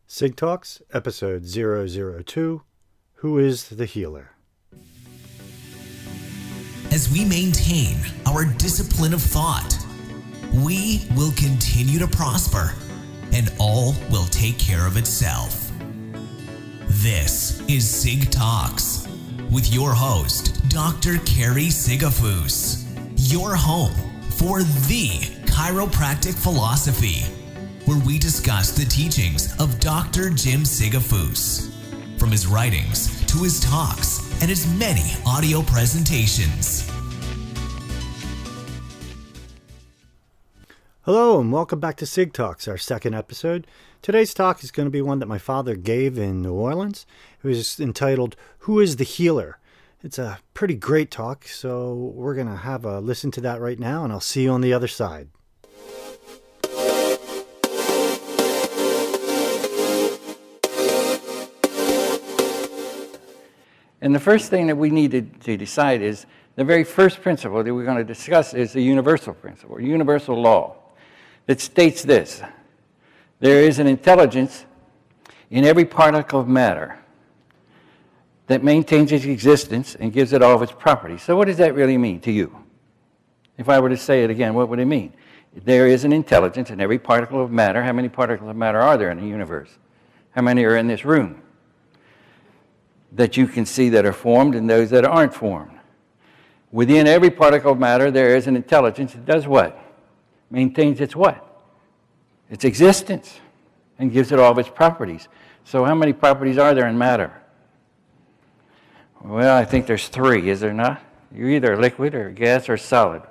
SigTalks, episode 002, Who is the Healer? As we maintain our discipline of thought, we will continue to prosper, and all will take care of itself. This is SigTalks with your host, Dr. Carrie Sigafoose, your home for the chiropractic philosophy, where we discuss the teachings of Dr. Jim Sigafoose, from his writings to his talks and his many audio presentations. Hello and welcome back to SigTalks, our second episode. Today's talk is going to be one that my father gave in New Orleans. It was entitled, Who is the Healer? It's a pretty great talk, so we're going to have a listen to that right now, and I'll see you on the other side. And the first thing that we need to decide is the very first principle that we're going to discuss is the universal principle, universal law, that states this: there is an intelligence in every particle of matter that maintains its existence and gives it all of its properties. So what does that really mean to you? If I were to say it again, what would it mean? There is an intelligence in every particle of matter. How many particles of matter are there in the universe? How many are in this room that you can see that are formed and those that aren't formed? Within every particle of matter, there is an intelligence that does what? Maintains its what? Its existence, and gives it all of its properties. So how many properties are there in matter? Well, I think there's three, is there not? You're either a liquid or a gas or solid.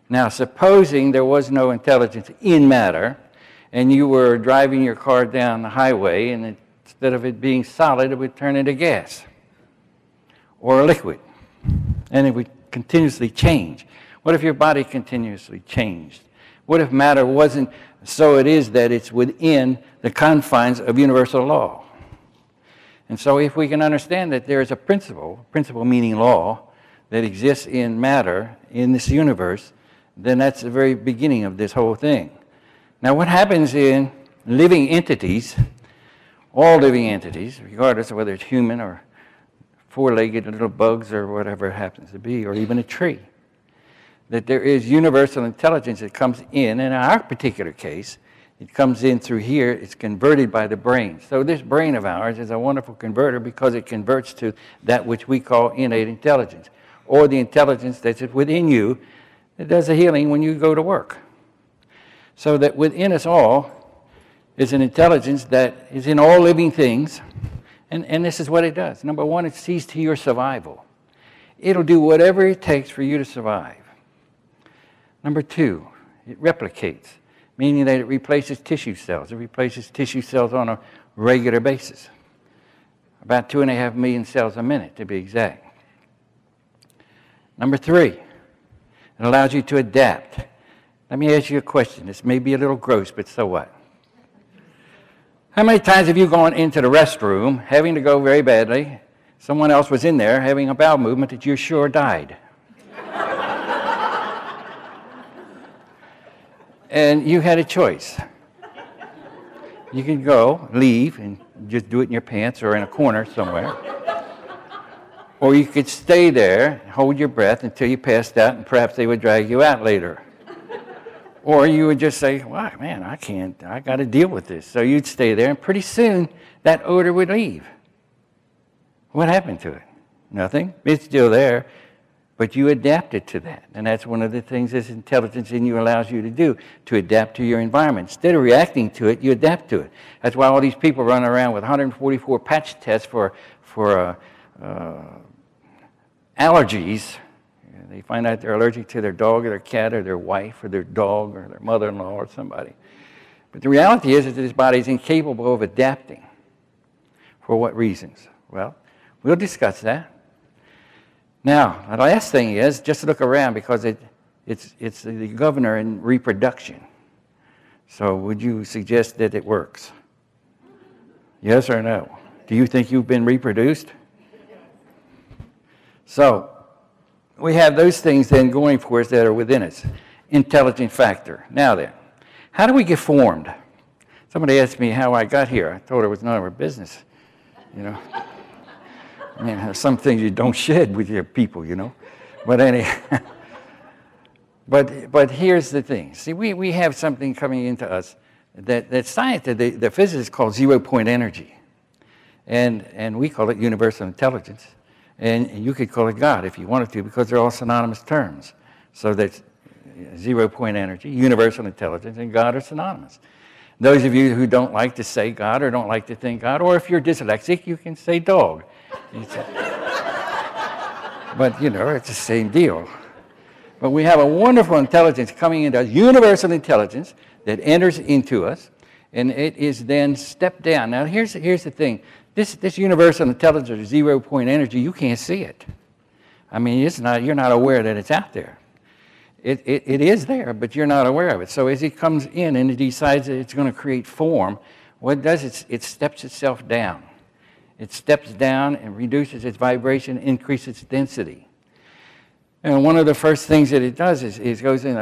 Now, supposing there was no intelligence in matter, and you were driving your car down the highway, and instead of it being solid, it would turn into gas or a liquid, and it would continuously change. What if your body continuously changed? What if matter wasn't so it is that it's within the confines of universal law? And so if we can understand that there is a principle meaning law, that exists in matter in this universe, then that's the very beginning of this whole thing. Now what happens in living entities, all living entities, regardless of whether it's human or four-legged little bugs or whatever it happens to be, or even a tree, that there is universal intelligence that comes in our particular case, it comes in through here, it's converted by the brain. So this brain of ours is a wonderful converter because it converts to that which we call innate intelligence, or the intelligence that's within you that does the healing when you go to work. So that within us all is an intelligence that is in all living things, and this is what it does. Number one, it sees to your survival. It'll do whatever it takes for you to survive. Number two, it replicates, meaning that it replaces tissue cells. It replaces tissue cells on a regular basis, about 2.5 million cells a minute to be exact. Number three, it allows you to adapt. Let me ask you a question. This may be a little gross, but so what? How many times have you gone into the restroom having to go very badly? Someone else was in there having a bowel movement that you're sure died. And you had a choice. You could go, leave, and just do it in your pants or in a corner somewhere. Or you could stay there, hold your breath until you passed out, and perhaps they would drag you out later. Or you would just say, wow, man, I got to deal with this. So you'd stay there, and pretty soon that odor would leave. What happened to it? Nothing. It's still there, but you adapted to that. And that's one of the things this intelligence in you allows you to do, to adapt to your environment. Instead of reacting to it, you adapt to it. That's why all these people run around with 144 patch tests for allergies. They find out they're allergic to their dog or their cat or their wife or their dog or their mother-in-law or somebody. But the reality is that this body is incapable of adapting. For what reasons? Well, we'll discuss that. Now, the last thing is just look around, because it's the governor in reproduction. So would you suggest that it works? Yes or no? Do you think you've been reproduced? So we have those things then going for us that are within us. Intelligent factor. Now then, how do we get formed? Somebody asked me how I got here. I told her it was none of her business, you know. I mean, there's some things you don't shed with your people, you know. But anyhow, but here's the thing. See, we have something coming into us that science, the physicists call 0-point energy. And we call it universal intelligence. And you could call it God if you wanted to, because they're all synonymous terms. So that's 0-point energy, universal intelligence, and God are synonymous. Those of you who don't like to say God or don't like to think God, or if you're dyslexic, you can say dog. But, you know, it's the same deal. But we have a wonderful intelligence coming into us, universal intelligence, that enters into us, and it is then stepped down. Now, here's the thing. This universal intelligence, 0-point energy, you can't see it. I mean, you're not aware that it's out there. It is there, but you're not aware of it. So as it comes in and it decides that it's going to create form, what it does, it steps itself down. It steps down and reduces its vibration, increases its density. And one of the first things that it does is goes in,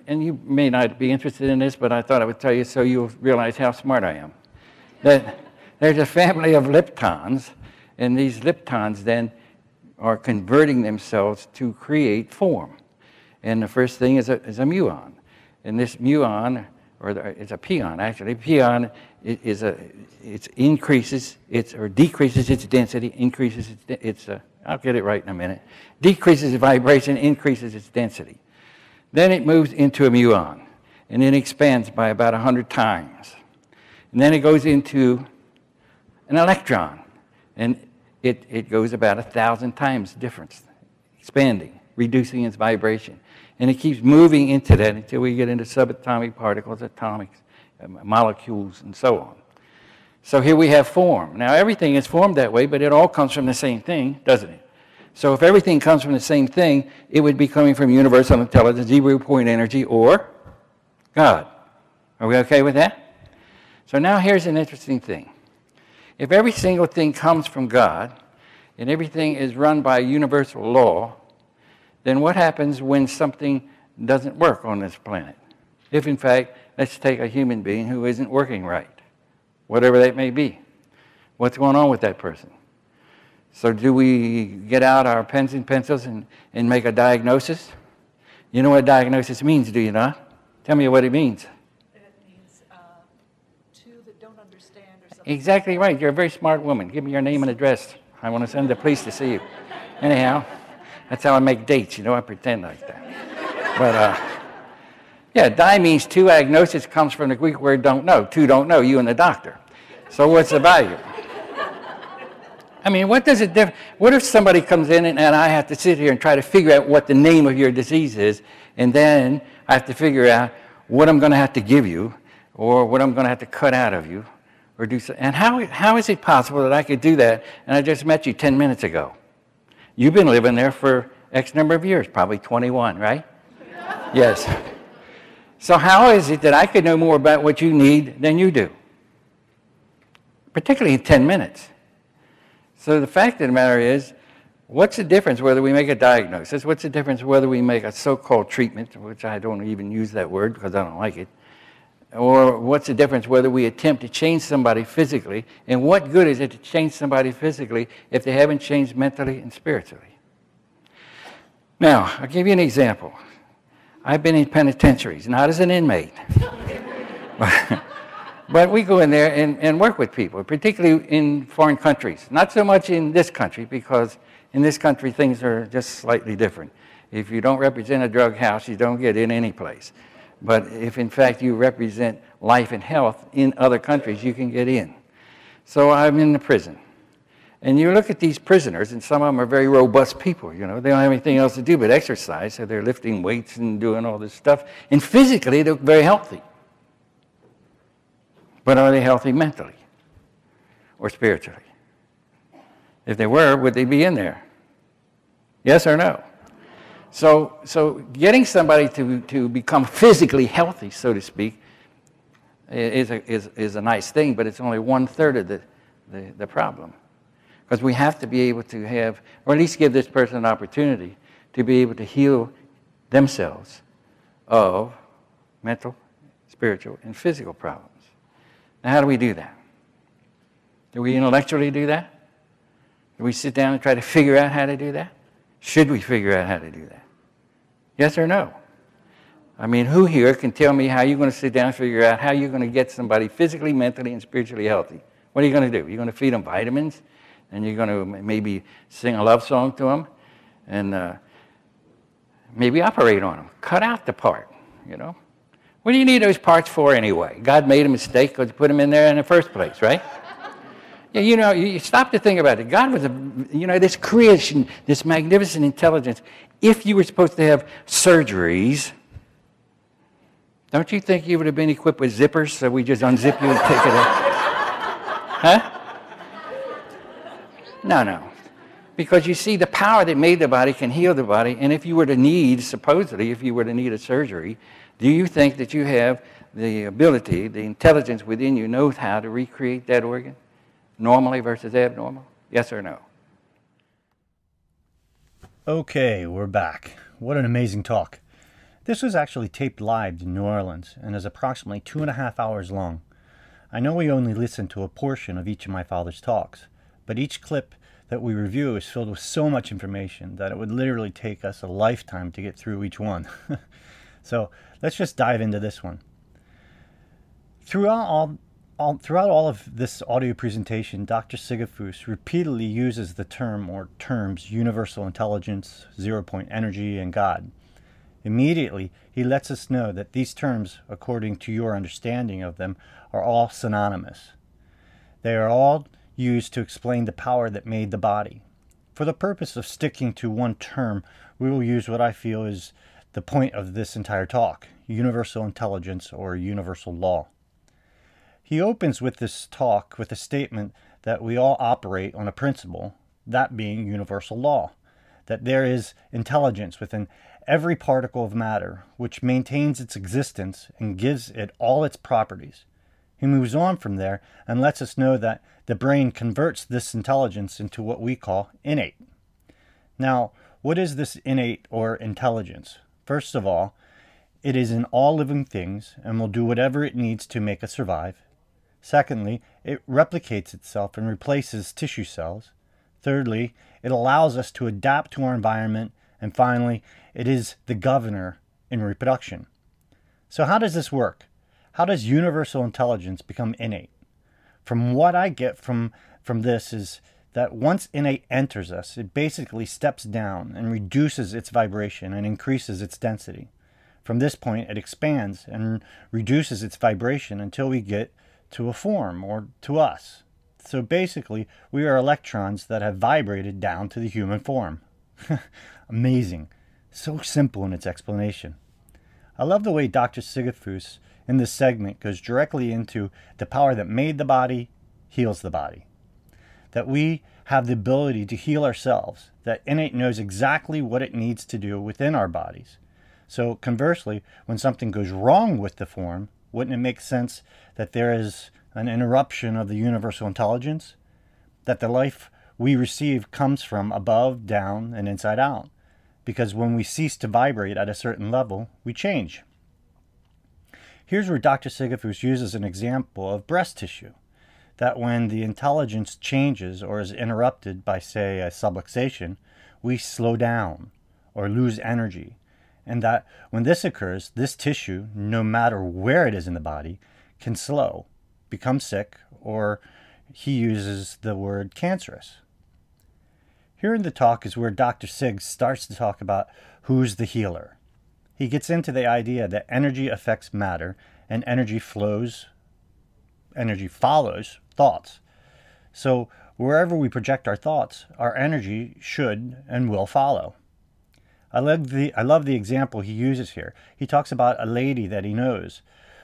and you may not be interested in this, but I thought I would tell you so you'll realize how smart I am. That there's a family of leptons, and these leptons then are converting themselves to create form. And the first thing is a muon. And this muon, it's a pion actually, pion it increases or decreases its density, increases its I'll get it right in a minute, decreases the vibration, increases its density. Then it moves into a muon, and then expands by about 100 times. And then it goes into an electron, and it goes about 1,000 times difference, expanding, reducing its vibration. And it keeps moving into that until we get into subatomic particles, atomics, molecules, and so on. So here we have form. Now, everything is formed that way, but it all comes from the same thing, doesn't it? So if everything comes from the same thing, it would be coming from universal intelligence, 0-point energy, or God. Are we okay with that? So now here's an interesting thing. If every single thing comes from God, and everything is run by universal law, then what happens when something doesn't work on this planet? If, in fact, let's take a human being who isn't working right, whatever that may be. What's going on with that person? So do we get out our pens and pencils and make a diagnosis? You know what a diagnosis means, do you not? Tell me what it means. It means two that don't understand or something. Exactly right. You're a very smart woman. Give me your name and address. I want to send the police to see you. Anyhow, that's how I make dates, you know, I pretend like that. But, yeah, di means two. Agnosis comes from the Greek word don't know. Two don't know, you and the doctor. So what's the value? I mean, what does it differ? What if somebody comes in and I have to sit here and try to figure out what the name of your disease is, and then I have to figure out what I'm going to have to give you, or what I'm going to have to cut out of you, or do so. And how is it possible that I could do that, and I just met you 10 minutes ago? You've been living there for X number of years, probably 21, right? Yes. So how is it that I could know more about what you need than you do? Particularly in 10 minutes. So the fact of the matter is, what's the difference whether we make a diagnosis? What's the difference whether we make a so-called treatment, which I don't even use that word because I don't like it, or what's the difference whether we attempt to change somebody physically, and what good is it to change somebody physically if they haven't changed mentally and spiritually? Now, I'll give you an example. I've been in penitentiaries, not as an inmate. But we go in there and work with people, particularly in foreign countries. Not so much in this country, because in this country things are just slightly different. If you don't represent a drug house, you don't get in any place. But if in fact you represent life and health in other countries, you can get in. So I'm in the prison. And you look at these prisoners, and some of them are very robust people, you know. They don't have anything else to do but exercise, so they're lifting weights and doing all this stuff. And physically, they're very healthy. But are they healthy mentally or spiritually? If they were, would they be in there? Yes or no? So getting somebody to become physically healthy, so to speak, is a nice thing, but it's only 1/3 of the problem. Because we have to be able to have, or at least give this person an opportunity to be able to heal themselves of mental, spiritual, and physical problems. Now, how do we do that? Do we intellectually do that? Do we sit down and try to figure out how to do that? Should we figure out how to do that? Yes or no? I mean, who here can tell me how you're going to sit down and figure out how you're going to get somebody physically, mentally, and spiritually healthy? What are you going to do? You're going to feed them vitamins, and you're going to maybe sing a love song to them, and maybe operate on them. Cut out the part, you know. What do you need those parts for anyway? God made a mistake because He put them in there in the first place, right? Yeah, you know, you stop to think about it. God was, this creation, this magnificent intelligence. If you were supposed to have surgeries, don't you think you would have been equipped with zippers so we just unzip you and take it out? Huh? No. Because you see, the power that made the body can heal the body, and if you were to need, supposedly, if you were to need a surgery, do you think that you have the ability, the intelligence within you knows how to recreate that organ? Normally versus abnormal? Yes or no? Okay, we're back. What an amazing talk. This was actually taped live in New Orleans and is approximately 2.5 hours long. I know we only listened to a portion of each of my father's talks, but each clip that we review is filled with so much information that it would literally take us a lifetime to get through each one. So let's just dive into this one. Throughout all of this audio presentation, Dr. Sigafoose repeatedly uses the term or terms universal intelligence, zero-point energy, and God. Immediately, he lets us know that these terms, according to your understanding of them, are all synonymous. They are all used to explain the power that made the body. For the purpose of sticking to one term, we will use what I feel is the point of this entire talk, universal intelligence or universal law. He opens with this talk with a statement that we all operate on a principle, that being universal law, that there is intelligence within every particle of matter, which maintains its existence and gives it all its properties. He moves on from there and lets us know that the brain converts this intelligence into what we call innate. Now, what is this innate or intelligence? First of all, it is in all living things and will do whatever it needs to make us survive. Secondly, it replicates itself and replaces tissue cells. Thirdly, it allows us to adapt to our environment. And finally, it is the governor in reproduction. So how does this work? How does universal intelligence become innate? From what I get from this is that once innate enters us, it basically steps down and reduces its vibration and increases its density. From this point, it expands and reduces its vibration until we get to a form, or to us. So basically, we are electrons that have vibrated down to the human form. Amazing. So simple in its explanation. I love the way Dr. Sigafoose in this segment goes directly into the power that made the body, heals the body. That we have the ability to heal ourselves, that innate knows exactly what it needs to do within our bodies. So conversely, when something goes wrong with the form, wouldn't it make sense that there is an interruption of the universal intelligence? That the life we receive comes from above, down, and inside out. Because when we cease to vibrate at a certain level, we change. Here's where Dr. Sigafoose uses an example of breast tissue. That when the intelligence changes or is interrupted by, say, a subluxation, we slow down or lose energy. And that when this occurs, this tissue, no matter where it is in the body, can slow, become sick, or he uses the word cancerous. Here in the talk is where Dr. Sig starts to talk about who's the healer. He gets into the idea that energy affects matter and energy follows thoughts. So wherever we project our thoughts, our energy should and will follow. I love the example he uses here. He talks about a lady that he knows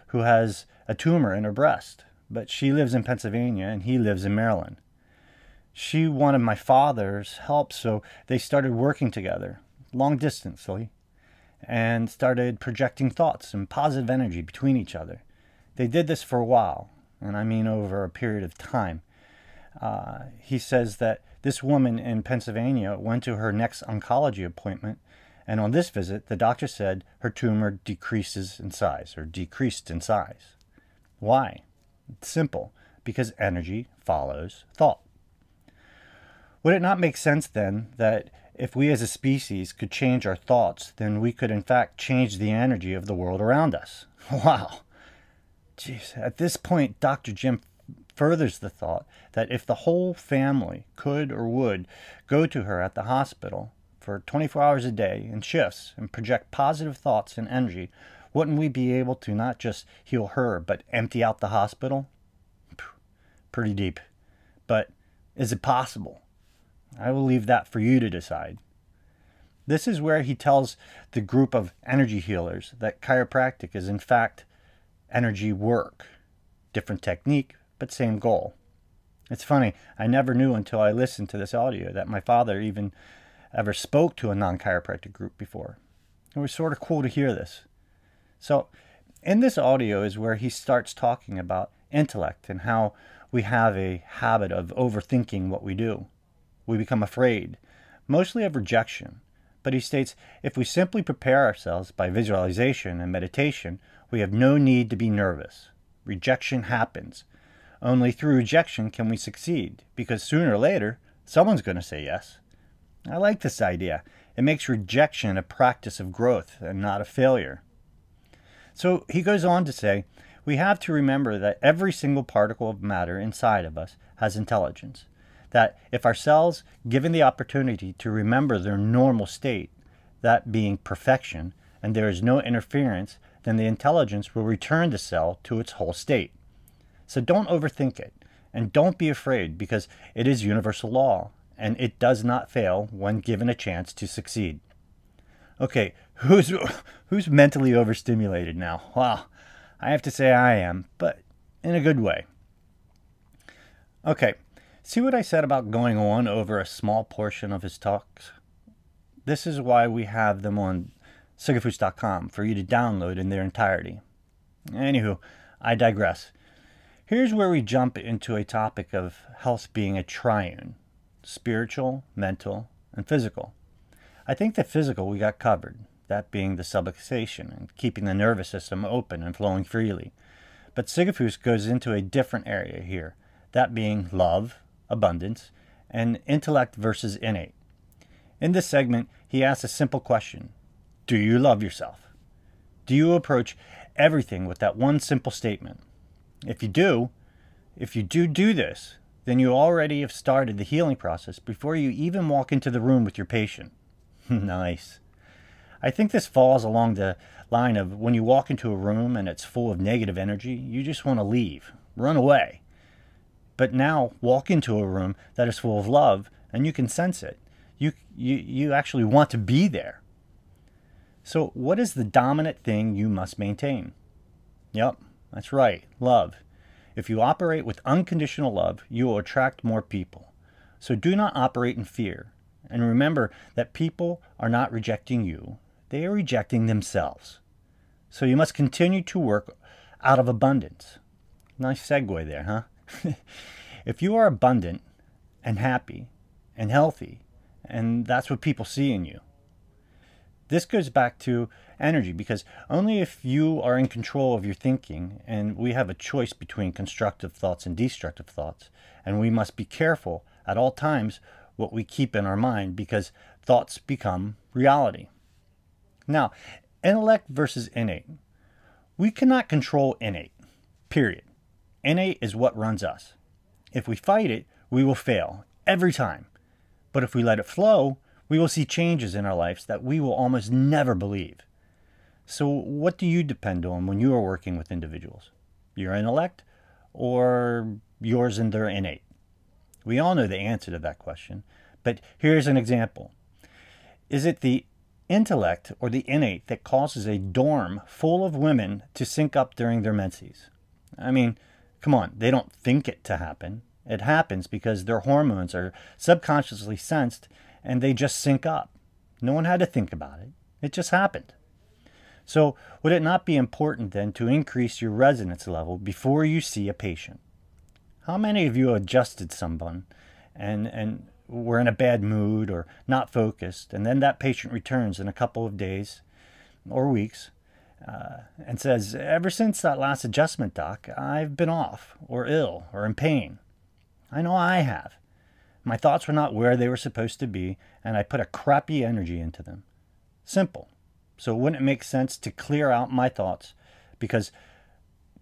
who has a tumor in her breast, but she lives in Pennsylvania and he lives in Maryland. She wanted my father's help, so they started working together, long distantly, and started projecting thoughts and positive energy between each other. They did this for a while, and I mean over a period of time. He says that this woman in Pennsylvania went to her next oncology appointment, and on this visit, the doctor said her tumor decreased in size. Why? It's simple, because energy follows thought. Would it not make sense then that if we as a species could change our thoughts, then we could in fact change the energy of the world around us? Wow. Jeez. At this point, Dr. Jim furthers the thought that if the whole family could or would go to her at the hospital for 24 hours a day in shifts and project positive thoughts and energy, wouldn't we be able to not just heal her, but empty out the hospital? Pretty deep. But is it possible? I will leave that for you to decide. This is where he tells the group of energy healers that chiropractic is in fact energy work. Different technique, but same goal. It's funny, I never knew until I listened to this audio that my father even ever spoke to a non-chiropractic group before. It was sort of cool to hear this. So, in this audio is where he starts talking about intellect and how we have a habit of overthinking what we do. We become afraid, mostly of rejection. But he states, if we simply prepare ourselves by visualization and meditation, we have no need to be nervous. Rejection happens. Only through rejection can we succeed, because sooner or later, someone's going to say yes. I like this idea. It makes rejection a practice of growth and not a failure. So he goes on to say, we have to remember that every single particle of matter inside of us has intelligence. That if our cells, given the opportunity to remember their normal state, that being perfection, and there is no interference, then the intelligence will return the cell to its whole state. So don't overthink it, and don't be afraid, because it is universal law, and it does not fail when given a chance to succeed. Okay, who's mentally overstimulated now? Wow, I have to say I am, but in a good way. Okay, see what I said about going on over a small portion of his talks? This is why we have them on Sigafoose.com for you to download in their entirety. Anywho, I digress. Here's where we jump into a topic of health being a triune: spiritual, mental, and physical. I think the physical we got covered, that being the subluxation and keeping the nervous system open and flowing freely. But Sigafoose goes into a different area here, that being love, abundance, and intellect versus innate. In this segment, he asks a simple question: do you love yourself? Do you approach everything with that one simple statement? If you do this, then you already have started the healing process before you even walk into the room with your patient. Nice. I think this falls along the line of when you walk into a room and it's full of negative energy, you just want to leave, run away. But now walk into a room that is full of love and you can sense it. You actually want to be there. So what is the dominant thing you must maintain? Yep, that's right, love. If you operate with unconditional love, you will attract more people. So do not operate in fear. And remember that people are not rejecting you. They are rejecting themselves. So you must continue to work out of abundance. Nice segue there, huh? If you are abundant and happy and healthy, and that's what people see in you. This goes back to energy, because only if you are in control of your thinking, and we have a choice between constructive thoughts and destructive thoughts, and we must be careful at all times what we keep in our mind, because thoughts become reality. Now, intellect versus innate. We cannot control innate, period. Innate is what runs us. If we fight it, we will fail, every time. But if we let it flow, we will see changes in our lives that we will almost never believe. So what do you depend on when you are working with individuals? Your intellect or yours and their innate? We all know the answer to that question, but here's an example. Is it the intellect or the innate that causes a dorm full of women to sync up during their menses? I mean, come on, they don't think it to happen. It happens because their hormones are subconsciously sensed and they just sync up. No one had to think about it. It just happened. So would it not be important then to increase your resonance level before you see a patient? How many of you adjusted someone and were in a bad mood or not focused, and then that patient returns in a couple of days or weeks, and says, ever since that last adjustment, Doc, I've been off or ill or in pain. I know I have. My thoughts were not where they were supposed to be, and I put a crappy energy into them. Simple. So wouldn't it make sense to clear out my thoughts? Because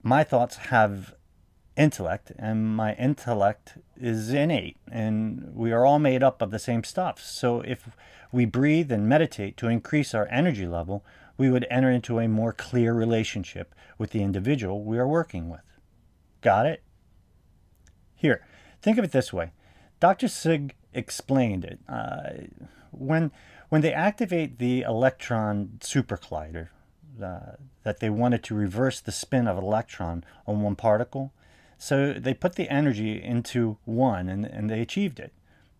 my thoughts have intellect, and my intellect is innate, and we are all made up of the same stuff. So if we breathe and meditate to increase our energy level, we would enter into a more clear relationship with the individual we are working with. Got it? Here, think of it this way. Dr. Sig explained it. When they activate the electron super collider, that they wanted to reverse the spin of an electron on one particle, so they put the energy into one, and they achieved it.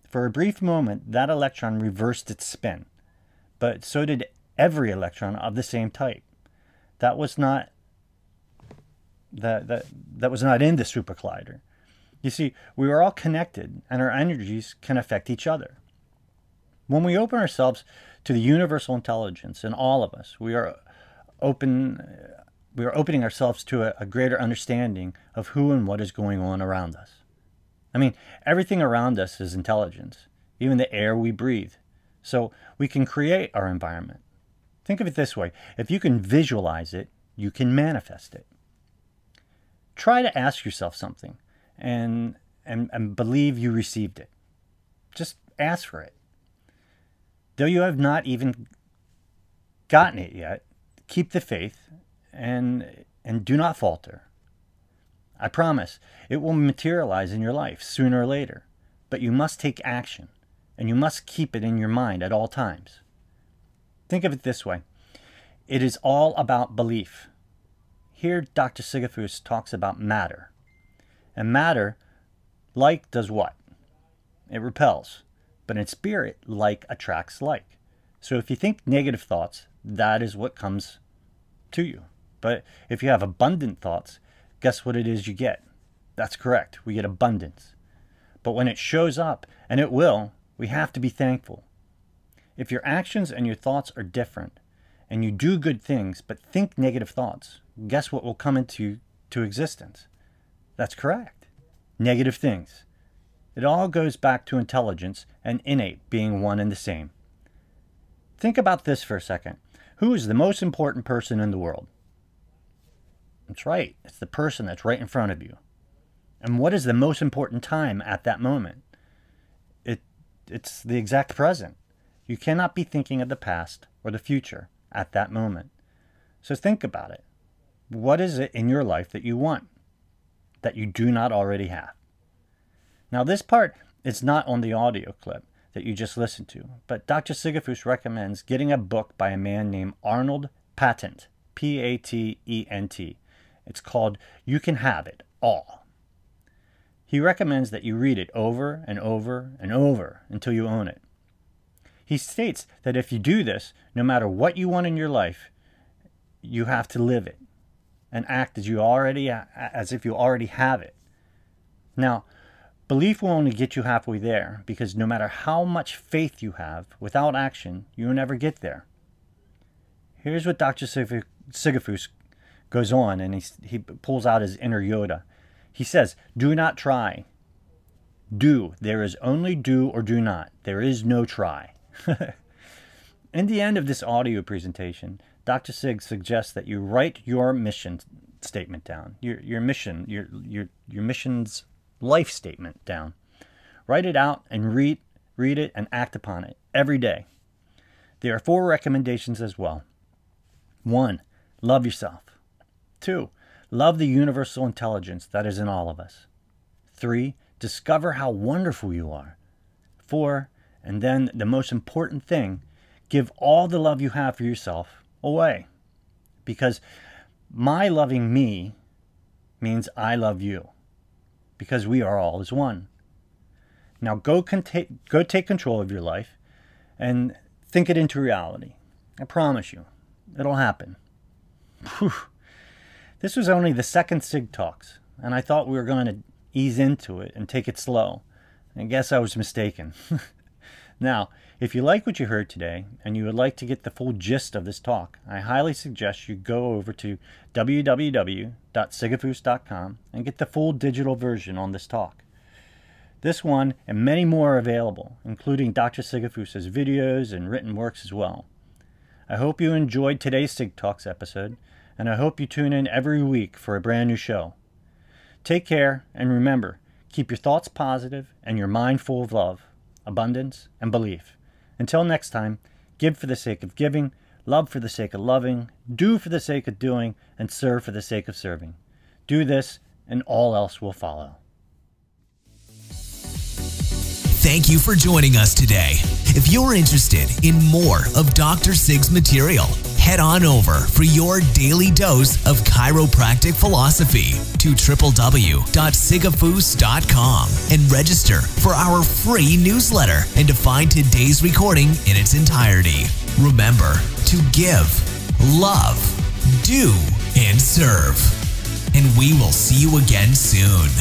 For a brief moment, that electron reversed its spin, but so did every electron of the same type. That was not that was not in the super collider. You see, we are all connected, and our energies can affect each other. When we open ourselves to the universal intelligence in all of us, we are opening ourselves to a greater understanding of who and what is going on around us. I mean, everything around us is intelligence, even the air we breathe. So we can create our environment. Think of it this way. If you can visualize it, you can manifest it. Try to ask yourself something and believe you received it. Just ask for it. Though you have not even gotten it yet, keep the faith and do not falter. I promise it will materialize in your life sooner or later, but you must take action, and you must keep it in your mind at all times. Think of it this way. It is all about belief. Here, Dr. Sigafoose talks about matter. And matter, like, does what? It repels. But in spirit, like attracts like. So if you think negative thoughts, that is what comes to you. But if you have abundant thoughts, guess what it is you get? That's correct. We get abundance. But when it shows up, and it will, we have to be thankful. If your actions and your thoughts are different, and you do good things but think negative thoughts, guess what will come into existence? That's correct. Negative things. It all goes back to intelligence and innate being one and the same. Think about this for a second. Who is the most important person in the world? That's right. It's the person that's right in front of you. And what is the most important time at that moment? It's the exact present. You cannot be thinking of the past or the future at that moment. So think about it. What is it in your life that you want, that you do not already have? Now this part is not on the audio clip that you just listened to, but Dr. Sigafoose recommends getting a book by a man named Arnold Patent, Patent. It's called You Can Have It All. He recommends that you read it over and over and over until you own it. He states that if you do this, no matter what you want in your life, you have to live it and act as if you already have it. Now, belief will only get you halfway there, because no matter how much faith you have, without action, you will never get there. Here's what Dr. Sigafoose goes on, and he pulls out his inner Yoda. He says, do not try. Do. There is only do or do not. There is no try. In the end of this audio presentation, Dr. Sig suggests that you write your mission statement down, your mission's life statement down. Write it out and read it and act upon it every day. There are 4 recommendations as well. 1. Love yourself. 2. Love the universal intelligence that is in all of us. 3. Discover how wonderful you are. 4. And then the most important thing, give all the love you have for yourself away. Because my loving me means I love you. Because we are all as one. Now go take control of your life and think it into reality. I promise you, it'll happen. Whew. This was only the second SigTalks, and I thought we were going to ease into it and take it slow. I guess I was mistaken. Now, if you like what you heard today and you would like to get the full gist of this talk, I highly suggest you go over to www.sigafoose.com and get the full digital version on this talk. This one and many more are available, including Dr. Sigafoose's videos and written works as well. I hope you enjoyed today's SigTalks episode, and I hope you tune in every week for a brand new show. Take care, and remember, keep your thoughts positive and your mind full of love, abundance, and belief. Until next time, give for the sake of giving, love for the sake of loving, do for the sake of doing, and serve for the sake of serving. Do this, and all else will follow. Thank you for joining us today. If you're interested in more of Dr. Sig's material, head on over for your daily dose of chiropractic philosophy to www.sigafoose.com and register for our free newsletter and to find today's recording in its entirety. Remember to give, love, do, and serve. And we will see you again soon.